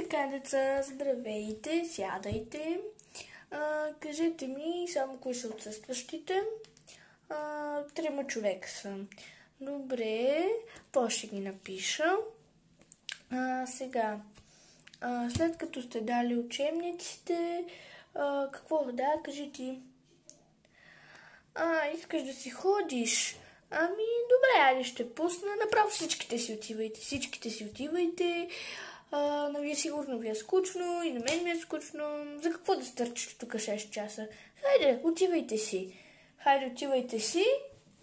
Така, деца, здравейте, сядайте. Кажете ми само кои са отсъстващите. 3 човека са. Добре, ще ги напиша. Сега, след като сте дали учебниците, какво да, кажи ти? Искаш да си ходиш? Добре, айде ще пусна. Направо всичките си отивайте. Вие сигурно ви е скучно и на мен ми е скучно. За какво да стърчиш тук 6 часа? Хайде, отивайте си.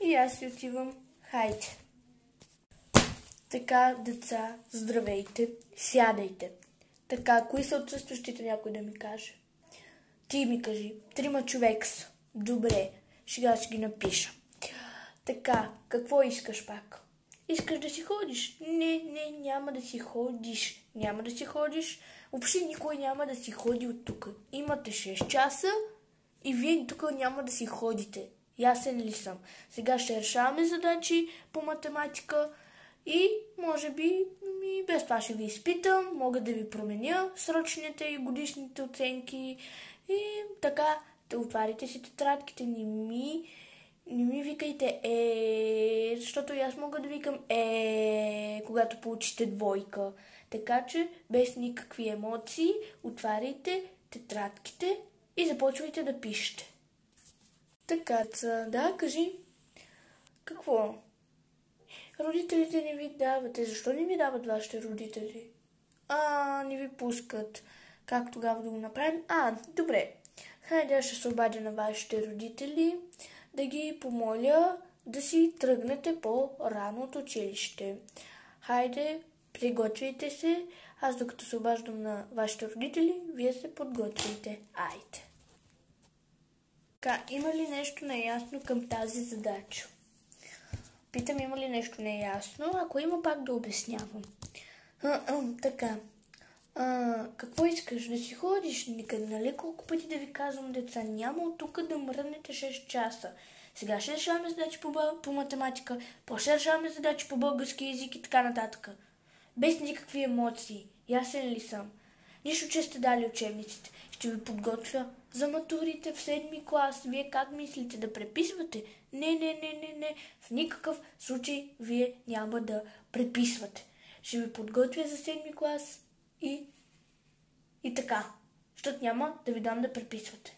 И аз си отивам. Хайде. Така, деца, здравейте. Сядайте. Така, кои са отсъстващите, някой да ми каже? Ти ми кажи. 3 човека са. Добре, сега ще ги напиша. Така, какво искаш пак? Искаш да си ходиш? Не, няма да си ходиш. Няма да си ходиш. Въобще никой няма да си ходи от тук. Имате 6 часа и вие тук няма да си ходите. Ясен ли съм? Сега ще решаваме задачи по математика и може би без това ще ви изпитам. Мога да ви променя срочните и годишните оценки. И така, да отварите си тетрадките, не ми викайте защото и аз мога да викам когато получите двойка. Така че, без никакви емоции, отваряйте тетрадките и започвайте да пишете. Така, да, кажи. Какво? Родителите не ви дават. Защо не ви дават вашите родители? Не ви пускат. Как тогава да го направим? Добре. Хайде, аз ще се обадя на вашите родители, да ги помоля да си тръгнете по-рано от училище. Хайде, приготвяйте се. Аз докато се обаждам на вашите родители, вие се подготвяйте. Айде. Така, има ли нещо неясно към тази задача? Питам, има ли нещо неясно? Ако има, пак да обяснявам. Така. Какво искаш? Да си ходиш никъде, нали? Колко пъти да ви казвам, деца, няма от тук да мръднете 6 часа. Сега ще решаваме задачи по математика, после решаваме задачи по български език и така нататък. Без никакви емоции. Ясен ли съм? Нищо, че сте дали учебниците. Ще ви подготвя за матурите в 7 клас. Вие как мислите? Да преписвате? Не. В никакъв случай вие няма да преписвате. Ще ви подготвя за 7 клас и така. Защото няма да ви дам да преписвате.